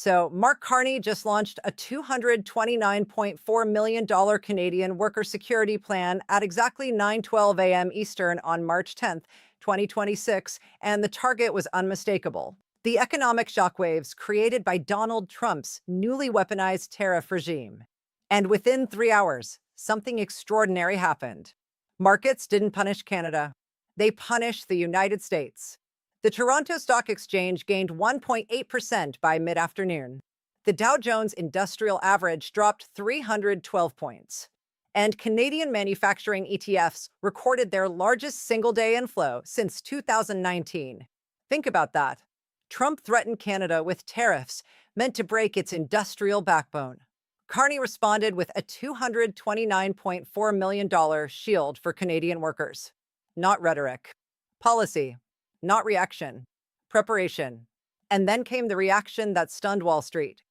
So, Mark Carney just launched a $229.4 million Canadian worker security plan at exactly 9:12 a.m. Eastern on March 10th, 2026, and the target was unmistakable. The economic shockwaves created by Donald Trump's newly weaponized tariff regime. And within 3 hours, something extraordinary happened. Markets didn't punish Canada, they punished the United States. The Toronto Stock Exchange gained 1.8% by mid afternoon. The Dow Jones Industrial Average dropped 312 points. And Canadian manufacturing ETFs recorded their largest single day inflow since 2019. Think about that. Trump threatened Canada with tariffs meant to break its industrial backbone. Carney responded with a $229.4 million shield for Canadian workers. Not rhetoric. Policy. Not reaction, preparation. And then came the reaction that stunned Wall Street.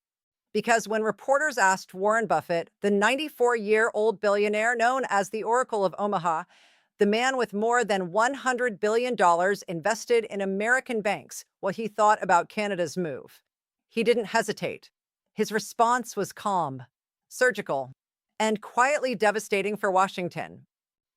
Because when reporters asked Warren Buffett, the 94-year-old billionaire known as the Oracle of Omaha, the man with more than $100 billion invested in American banks, what he thought about Canada's move, he didn't hesitate. His response was calm, surgical, and quietly devastating for Washington.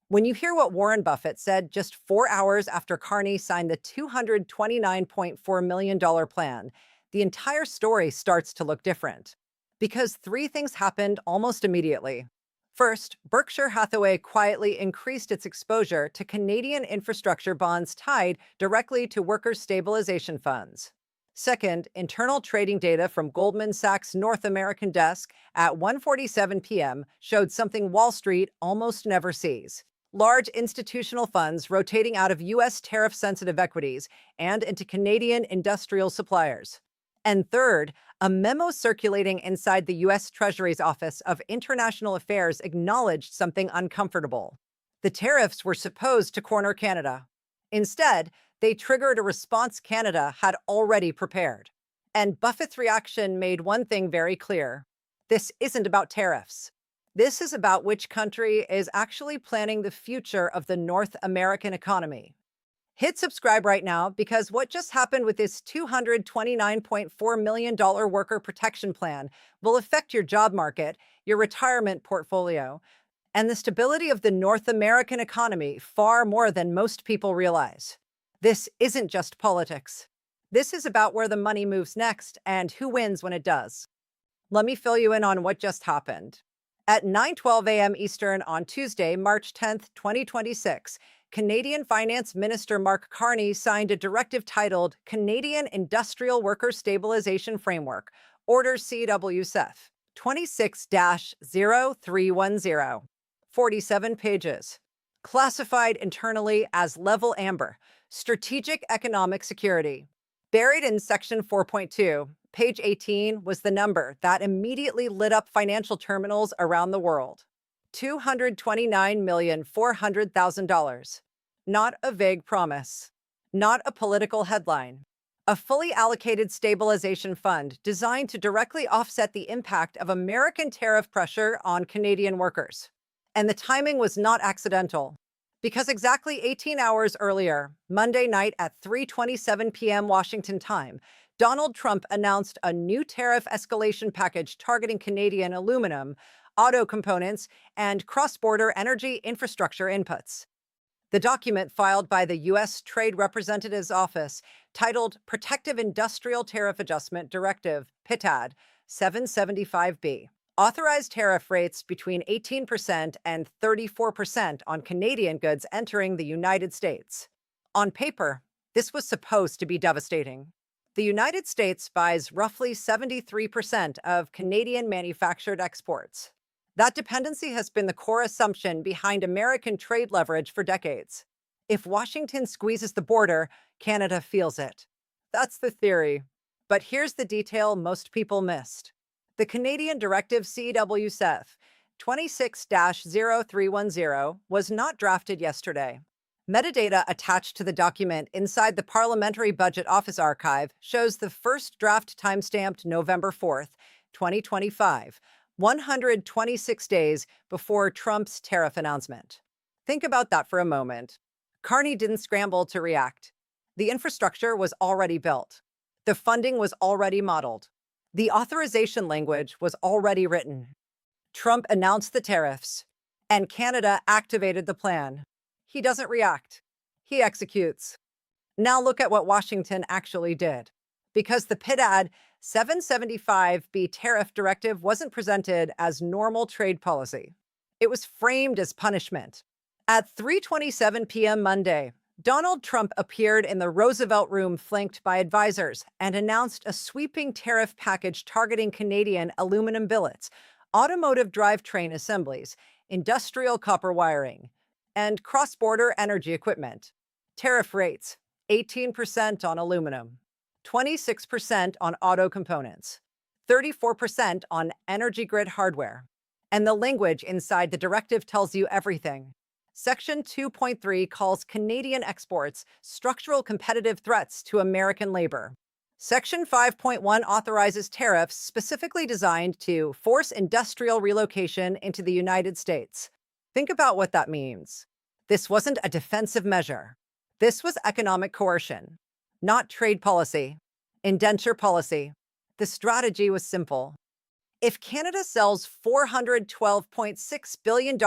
When you hear what Warren Buffett said just 4 hours after Carney signed the $229.4 million plan, the entire story starts to look different. Because three things happened almost immediately. First, Berkshire Hathaway quietly increased its exposure to Canadian infrastructure bonds tied directly to workers' stabilization funds. Second, internal trading data from Goldman Sachs' North American desk at 1:47 p.m. showed something Wall Street almost never sees. Large institutional funds rotating out of U.S. tariff-sensitive equities and into Canadian industrial suppliers. And third, a memo circulating inside the U.S. Treasury's Office of International Affairs acknowledged something uncomfortable. The tariffs were supposed to corner Canada. Instead, they triggered a response Canada had already prepared. And Buffett's reaction made one thing very clear. This isn't about tariffs. This is about which country is actually planning the future of the North American economy. Hit subscribe right now because what just happened with this $229.4 million worker protection plan will affect your job market, your retirement portfolio, and the stability of the North American economy far more than most people realize. This isn't just politics. This is about where the money moves next and who wins when it does. Let me fill you in on what just happened. At 9:12 a.m. Eastern on Tuesday, March 10th, 2026, Canadian Finance Minister Mark Carney signed a directive titled Canadian Industrial Worker Stabilization Framework, Order CWSF 26-0310, 47 pages. Classified internally as Level Amber, Strategic Economic Security. Buried in Section 4.2, Page 18 was the number that immediately lit up financial terminals around the world. $229,400,000. Not a vague promise. Not a political headline. A fully allocated stabilization fund designed to directly offset the impact of American tariff pressure on Canadian workers. And the timing was not accidental. Because exactly 18 hours earlier, Monday night at 3:27 p.m. Washington time, Donald Trump announced a new tariff escalation package targeting Canadian aluminum, auto components, and cross-border energy infrastructure inputs. The document filed by the U.S. Trade Representative's Office, titled Protective Industrial Tariff Adjustment Directive, PITAD 775B, authorized tariff rates between 18% and 34% on Canadian goods entering the United States. On paper, this was supposed to be devastating. The United States buys roughly 73% of Canadian manufactured exports. That dependency has been the core assumption behind American trade leverage for decades. If Washington squeezes the border, Canada feels it. That's the theory. But here's the detail most people missed. The Canadian Directive CWSF 26-0310 was not drafted yesterday. Metadata attached to the document inside the Parliamentary Budget Office archive shows the first draft timestamped November 4th, 2025, 126 days before Trump's tariff announcement. Think about that for a moment. Carney didn't scramble to react. The infrastructure was already built. The funding was already modeled. The authorization language was already written. Trump announced the tariffs, and Canada activated the plan. He doesn't react, he executes. Now look at what Washington actually did. Because the PIDAD 775B tariff directive wasn't presented as normal trade policy. It was framed as punishment. At 3:27 p.m. Monday, Donald Trump appeared in the Roosevelt Room flanked by advisors and announced a sweeping tariff package targeting Canadian aluminum billets, automotive drivetrain assemblies, industrial copper wiring, and cross-border energy equipment. Tariff rates: 18% on aluminum, 26% on auto components, 34% on energy grid hardware. And the language inside the directive tells you everything. Section 2.3 calls Canadian exports structural competitive threats to American labor. Section 5.1 authorizes tariffs specifically designed to force industrial relocation into the United States. Think about what that means. This wasn't a defensive measure. This was economic coercion, not trade policy, indenture policy. The strategy was simple. If Canada sells $412.6 billion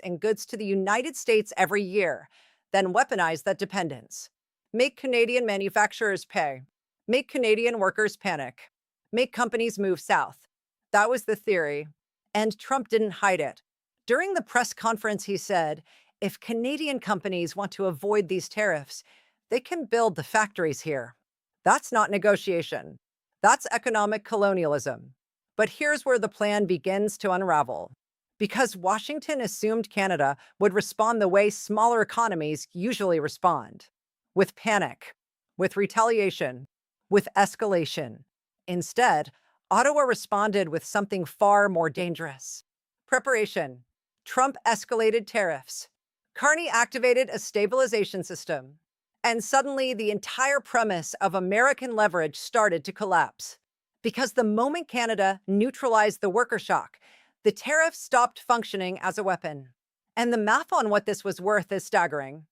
in goods to the United States every year, then weaponize that dependence. Make Canadian manufacturers pay. Make Canadian workers panic. Make companies move south. That was the theory. And Trump didn't hide it. During the press conference, he said, if Canadian companies want to avoid these tariffs, they can build the factories here. That's not negotiation. That's economic colonialism. But here's where the plan begins to unravel. Because Washington assumed Canada would respond the way smaller economies usually respond, with panic, with retaliation, with escalation. Instead, Ottawa responded with something far more dangerous. Preparation. Trump escalated tariffs. Carney activated a stabilization system. And suddenly, the entire premise of American leverage started to collapse. Because the moment Canada neutralized the worker shock, the tariff stopped functioning as a weapon. And the math on what this was worth is staggering.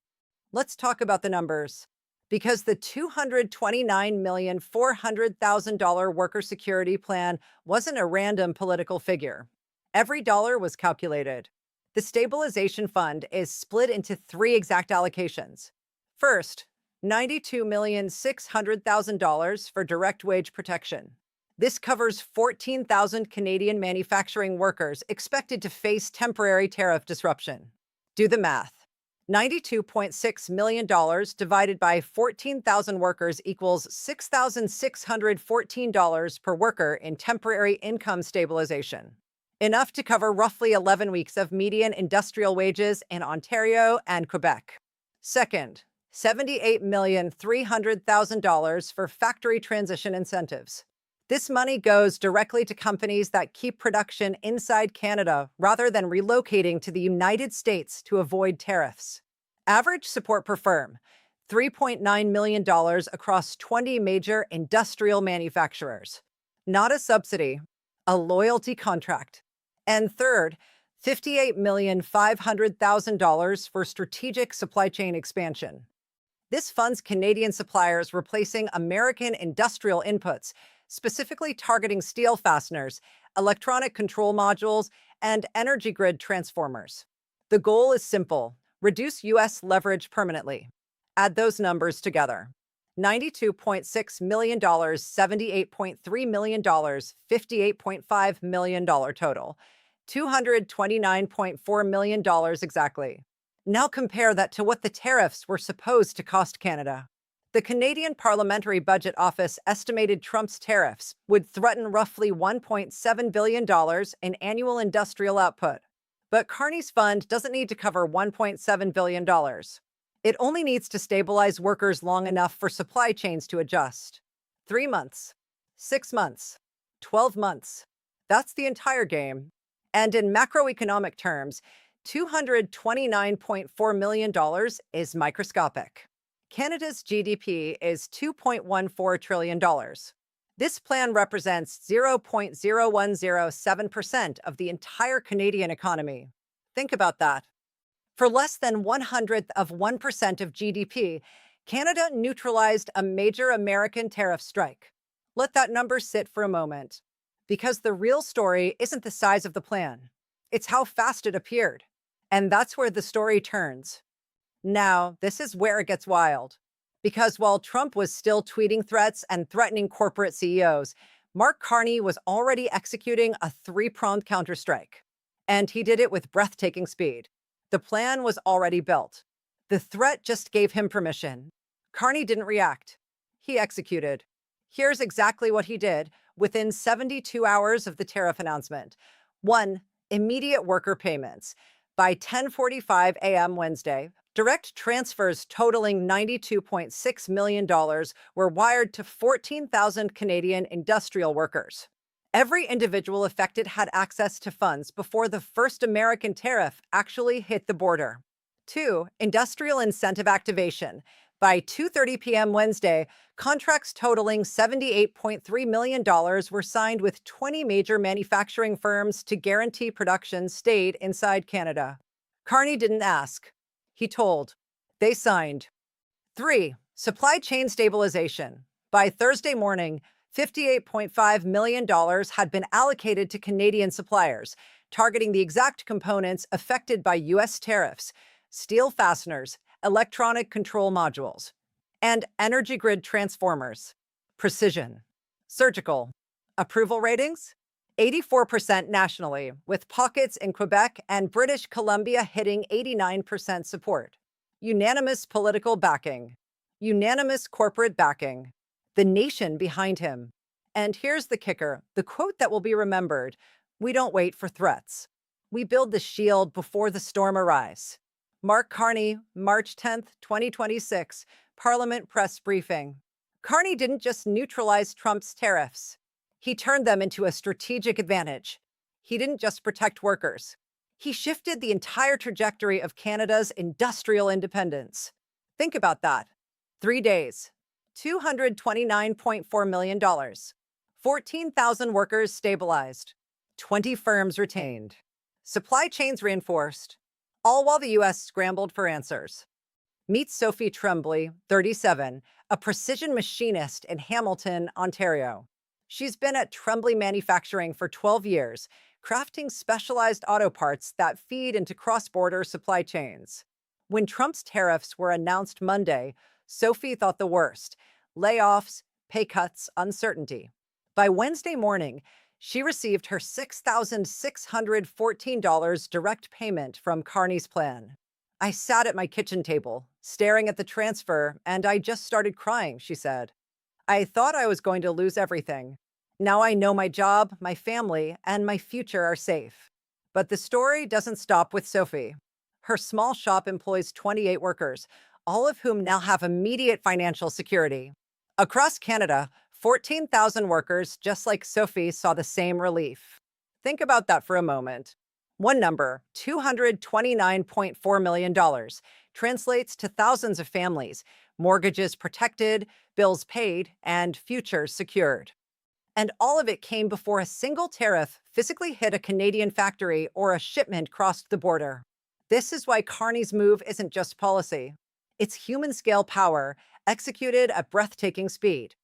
Let's talk about the numbers. Because the $229,400,000 worker security plan wasn't a random political figure. Every dollar was calculated. The stabilization fund is split into three exact allocations. First, $92,600,000 for direct wage protection. This covers 14,000 Canadian manufacturing workers expected to face temporary tariff disruption. Do the math. $92.6 million divided by 14,000 workers equals $6,614 per worker in temporary income stabilization. Enough to cover roughly 11 weeks of median industrial wages in Ontario and Quebec. Second, $78,300,000 for factory transition incentives. This money goes directly to companies that keep production inside Canada rather than relocating to the United States to avoid tariffs. Average support per firm, $3.9 million across 20 major industrial manufacturers. Not a subsidy, a loyalty contract. And third, $58,500,000 for strategic supply chain expansion. This funds Canadian suppliers replacing American industrial inputs, specifically targeting steel fasteners, electronic control modules, and energy grid transformers. The goal is simple: reduce U.S. leverage permanently. Add those numbers together. $92.6 million, $78.3 million, $58.5 million total. $229.4 million exactly. Now compare that to what the tariffs were supposed to cost Canada. The Canadian Parliamentary Budget Office estimated Trump's tariffs would threaten roughly $1.7 billion in annual industrial output. But Carney's fund doesn't need to cover $1.7 billion. It only needs to stabilize workers long enough for supply chains to adjust. 3 months, 6 months, 12 months. That's the entire game. And in macroeconomic terms, $229.4 million is microscopic. Canada's GDP is $2.14 trillion. This plan represents 0.0107% of the entire Canadian economy. Think about that. For less than 1/100th of 1% of GDP, Canada neutralized a major American tariff strike. Let that number sit for a moment. Because the real story isn't the size of the plan, it's how fast it appeared. And that's where the story turns. Now, this is where it gets wild. Because while Trump was still tweeting threats and threatening corporate CEOs, Mark Carney was already executing a three-pronged counterstrike. And he did it with breathtaking speed. The plan was already built. The threat just gave him permission. Carney didn't react. He executed. Here's exactly what he did within 72 hours of the tariff announcement. 1. Immediate worker payments. By 10:45 a.m. Wednesday, direct transfers totaling $92.6 million were wired to 14,000 Canadian industrial workers. Every individual affected had access to funds before the first American tariff actually hit the border. 2. Industrial incentive activation. By 2:30 p.m. Wednesday, contracts totaling $78.3 million were signed with 20 major manufacturing firms to guarantee production stayed inside Canada. Carney didn't ask. He told. They signed. 3. Supply chain stabilization. By Thursday morning, $58.5 million had been allocated to Canadian suppliers, targeting the exact components affected by U.S. tariffs: steel fasteners, electronic control modules, and energy grid transformers. Precision. Surgical. Approval ratings? 84% nationally, with pockets in Quebec and British Columbia hitting 89% support. Unanimous political backing. Unanimous corporate backing. The nation behind him. And here's the kicker, the quote that will be remembered: "We don't wait for threats. We build the shield before the storm arrives." Mark Carney, March 10th, 2026, Parliament press briefing. Carney didn't just neutralize Trump's tariffs. He turned them into a strategic advantage. He didn't just protect workers. He shifted the entire trajectory of Canada's industrial independence. Think about that. 3 days, $229.4 million, 14,000 workers stabilized, 20 firms retained, supply chains reinforced, all while the U.S. scrambled for answers. Meet Sophie Tremblay, 37, a precision machinist in Hamilton, Ontario. She's been at Tremblay Manufacturing for 12 years, crafting specialized auto parts that feed into cross-border supply chains. When Trump's tariffs were announced Monday, Sophie thought the worst: layoffs, pay cuts, uncertainty. By Wednesday morning, she received her $6,614 direct payment from Carney's plan. "I sat at my kitchen table, staring at the transfer, and I just started crying," she said. "I thought I was going to lose everything. Now I know my job, my family, and my future are safe." But the story doesn't stop with Sophie. Her small shop employs 28 workers, all of whom now have immediate financial security. Across Canada, 14,000 workers just like Sophie saw the same relief. Think about that for a moment. One number, $229.4 million, translates to thousands of families, mortgages protected, bills paid, and futures secured. And all of it came before a single tariff physically hit a Canadian factory or a shipment crossed the border. This is why Carney's move isn't just policy. It's human-scale power, executed at breathtaking speed.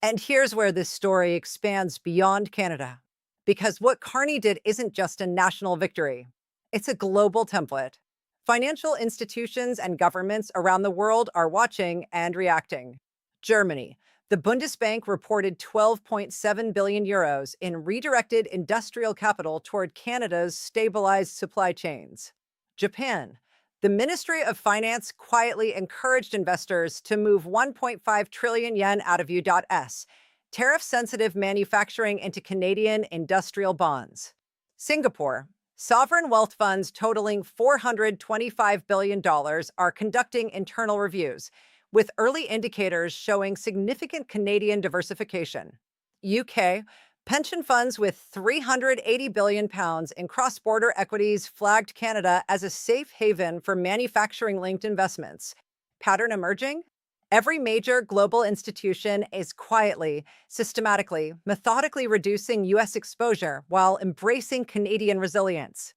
And here's where this story expands beyond Canada. Because what Carney did isn't just a national victory. It's a global template. Financial institutions and governments around the world are watching and reacting. Germany. The Bundesbank reported 12.7 billion euros in redirected industrial capital toward Canada's stabilized supply chains. Japan. The Ministry of Finance quietly encouraged investors to move 1.5 trillion yen out of U.S. tariff-sensitive manufacturing into Canadian industrial bonds. Singapore. Sovereign wealth funds totaling $425 billion are conducting internal reviews, with early indicators showing significant Canadian diversification. UK. Pension funds with £380 billion in cross-border equities flagged Canada as a safe haven for manufacturing-linked investments. Pattern emerging? Every major global institution is quietly, systematically, methodically reducing U.S. exposure while embracing Canadian resilience.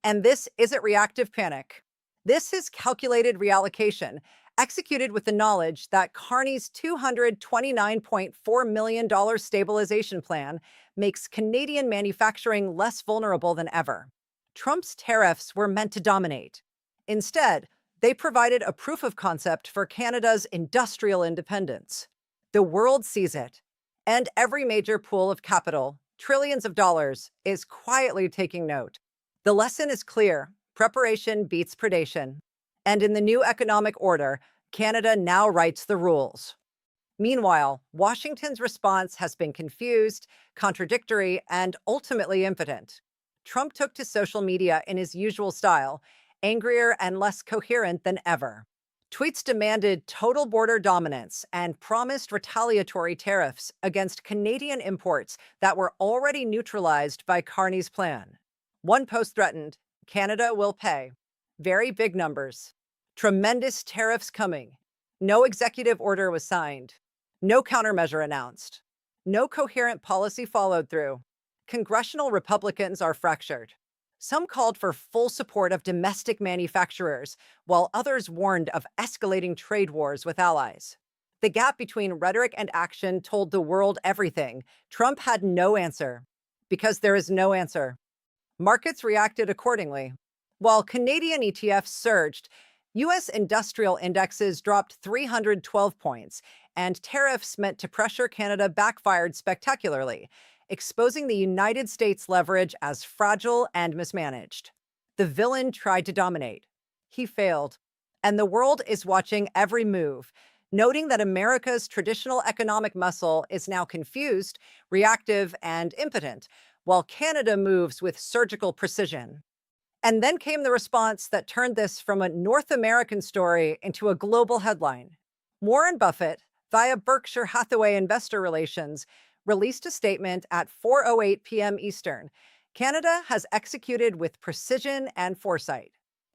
And this isn't reactive panic. This is calculated reallocation, executed with the knowledge that Carney's $229.4 million stabilization plan makes Canadian manufacturing less vulnerable than ever. Trump's tariffs were meant to dominate. Instead, they provided a proof of concept for Canada's industrial independence. The world sees it, and every major pool of capital, trillions of dollars, is quietly taking note. The lesson is clear: preparation beats predation. And in the new economic order, Canada now writes the rules. Meanwhile, Washington's response has been confused, contradictory, and ultimately impotent. Trump took to social media in his usual style, angrier and less coherent than ever. Tweets demanded total border dominance and promised retaliatory tariffs against Canadian imports that were already neutralized by Carney's plan. One post threatened, "Canada will pay." Very big numbers. Tremendous tariffs coming. No executive order was signed. No countermeasure announced. No coherent policy followed through. Congressional Republicans are fractured. Some called for full support of domestic manufacturers, while others warned of escalating trade wars with allies. The gap between rhetoric and action told the world everything. Trump had no answer. Because there is no answer. Markets reacted accordingly. While Canadian ETFs surged, U.S. industrial indexes dropped 312 points, and tariffs meant to pressure Canada backfired spectacularly, exposing the United States' leverage as fragile and mismanaged. The villain tried to dominate. He failed. And the world is watching every move, noting that America's traditional economic muscle is now confused, reactive, and impotent, while Canada moves with surgical precision. And then came the response that turned this from a North American story into a global headline. Warren Buffett, via Berkshire Hathaway Investor Relations, released a statement at 4:08 p.m. Eastern. Canada has executed with precision and foresight.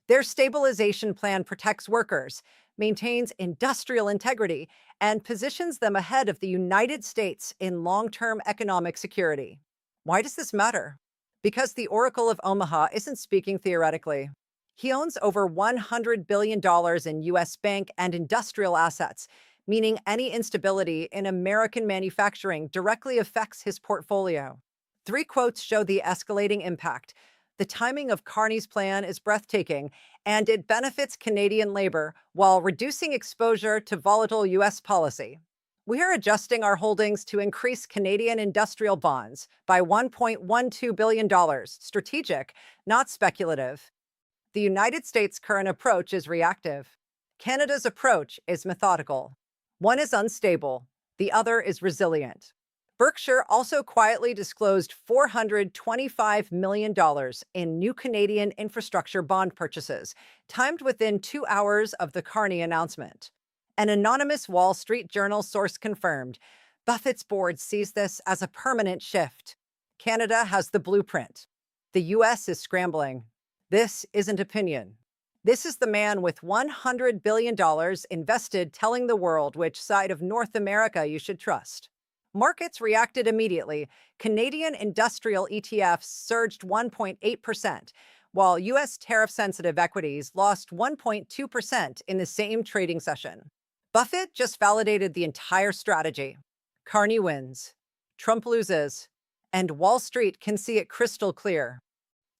Their stabilization plan protects workers, maintains industrial integrity, and positions them ahead of the United States in long-term economic security. Why does this matter? Because the Oracle of Omaha isn't speaking theoretically. He owns over $100 billion in U.S. bank and industrial assets, meaning any instability in American manufacturing directly affects his portfolio. Three quotes show the escalating impact. The timing of Carney's plan is breathtaking, and it benefits Canadian labor while reducing exposure to volatile U.S. policy. We are adjusting our holdings to increase Canadian industrial bonds by $1.12 billion, strategic, not speculative. The United States' current approach is reactive. Canada's approach is methodical. One is unstable, the other is resilient. Berkshire also quietly disclosed $425 million in new Canadian infrastructure bond purchases, timed within 2 hours of the Carney announcement. An anonymous Wall Street Journal source confirmed Buffett's board sees this as a permanent shift. Canada has the blueprint. The U.S. is scrambling. This isn't opinion. This is the man with $100 billion invested telling the world which side of North America you should trust. Markets reacted immediately. Canadian industrial ETFs surged 1.8%, while U.S. tariff-sensitive equities lost 1.2% in the same trading session. Buffett just validated the entire strategy. Carney wins, Trump loses, and Wall Street can see it crystal clear.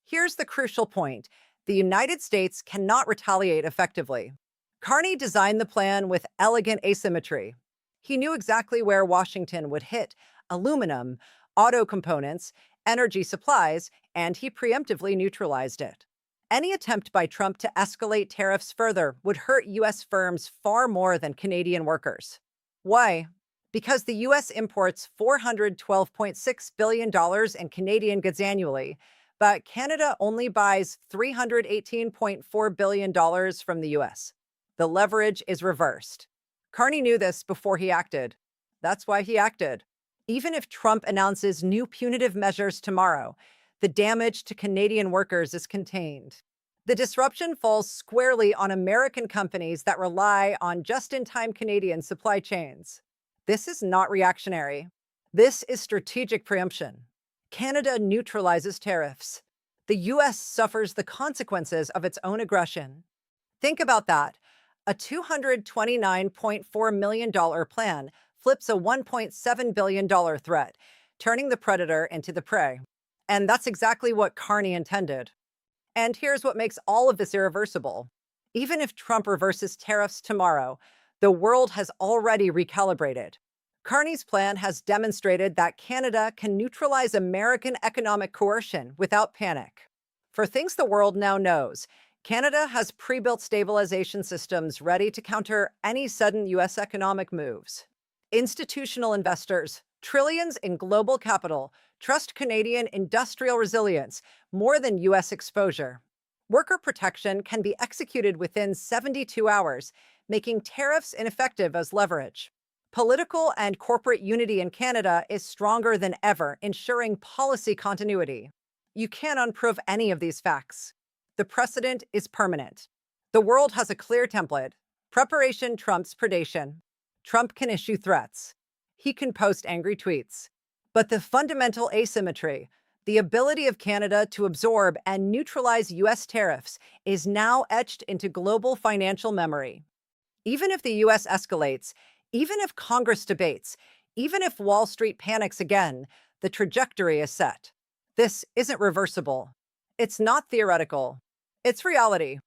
Here's the crucial point: the United States cannot retaliate effectively. Carney designed the plan with elegant asymmetry. He knew exactly where Washington would hit: aluminum, auto components, energy supplies, and he preemptively neutralized it. Any attempt by Trump to escalate tariffs further would hurt U.S. firms far more than Canadian workers. Why? Because the U.S. imports $412.6 billion in Canadian goods annually, but Canada only buys $318.4 billion from the U.S. The leverage is reversed. Carney knew this before he acted. That's why he acted. Even if Trump announces new punitive measures tomorrow, the damage to Canadian workers is contained. The disruption falls squarely on American companies that rely on just-in-time Canadian supply chains. This is not reactionary. This is strategic preemption. Canada neutralizes tariffs. The U.S. suffers the consequences of its own aggression. Think about that. A $229.4 million plan flips a $1.7 billion threat, turning the predator into the prey. And that's exactly what Carney intended. And here's what makes all of this irreversible. Even if Trump reverses tariffs tomorrow, the world has already recalibrated. Carney's plan has demonstrated that Canada can neutralize American economic coercion without panic. For things the world now knows, Canada has pre-built stabilization systems ready to counter any sudden U.S. economic moves. Institutional investors, trillions in global capital, trust Canadian industrial resilience more than U.S. exposure. Worker protection can be executed within 72 hours, making tariffs ineffective as leverage. Political and corporate unity in Canada is stronger than ever, ensuring policy continuity. You can't unprove any of these facts. The precedent is permanent. The world has a clear template. Preparation trumps predation. Trump can issue threats. He can post angry tweets. But the fundamental asymmetry, the ability of Canada to absorb and neutralize U.S. tariffs, is now etched into global financial memory. Even if the U.S. escalates, even if Congress debates, even if Wall Street panics again, the trajectory is set. This isn't reversible. It's not theoretical. It's reality.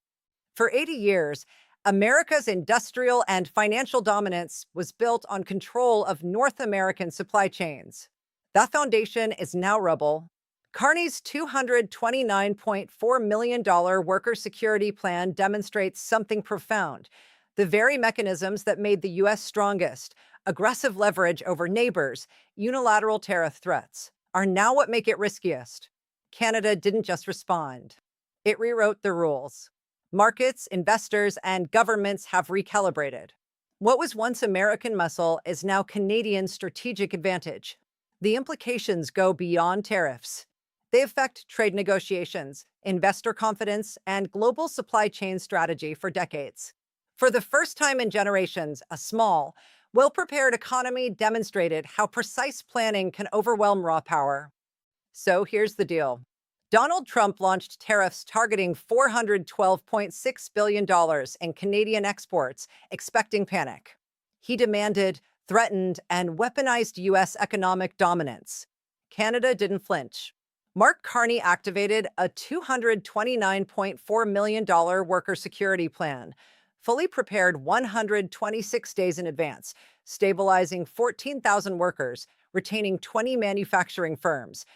For 80 years, America's industrial and financial dominance was built on control of North American supply chains. That foundation is now rubble. Carney's $229.4 million worker security plan demonstrates something profound. The very mechanisms that made the U.S. strongest, aggressive leverage over neighbors, unilateral tariff threats, are now what make it riskiest. Canada didn't just respond. It rewrote the rules. Markets, investors, and governments have recalibrated. What was once American muscle is now Canadian strategic advantage. The implications go beyond tariffs. They affect trade negotiations, investor confidence, and global supply chain strategy for decades. For the first time in generations, a small, well-prepared economy demonstrated how precise planning can overwhelm raw power. So here's the deal. Donald Trump launched tariffs targeting $412.6 billion in Canadian exports, expecting panic. He demanded, threatened, and weaponized U.S. economic dominance. Canada didn't flinch. Mark Carney activated a $229.4 million worker security plan, fully prepared 126 days in advance, stabilizing 14,000 workers, retaining 20 manufacturing firms,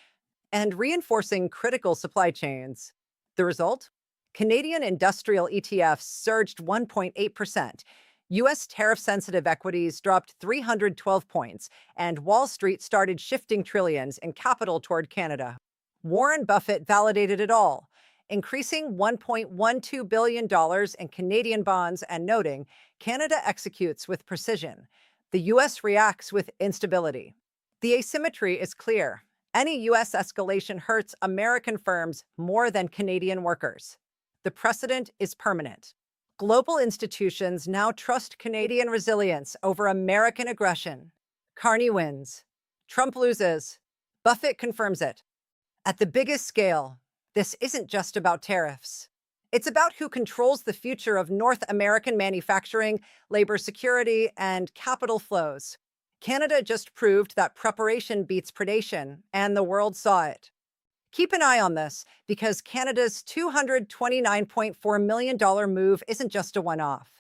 and reinforcing critical supply chains. The result? Canadian industrial ETFs surged 1.8%. U.S. tariff-sensitive equities dropped 312 points, and Wall Street started shifting trillions in capital toward Canada. Warren Buffett validated it all, increasing $1.12 billion in Canadian bonds and noting, Canada executes with precision. The U.S. reacts with instability. The asymmetry is clear. Any U.S. escalation hurts American firms more than Canadian workers. The precedent is permanent. Global institutions now trust Canadian resilience over American aggression. Carney wins. Trump loses. Buffett confirms it. At the biggest scale, this isn't just about tariffs. It's about who controls the future of North American manufacturing, labor security, and capital flows. Canada just proved that preparation beats predation, and the world saw it. Keep an eye on this, because Canada's $229.4 million move isn't just a one-off.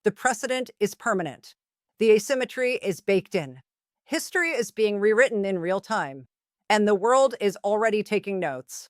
The precedent is permanent. The asymmetry is baked in. History is being rewritten in real time, and the world is already taking notes.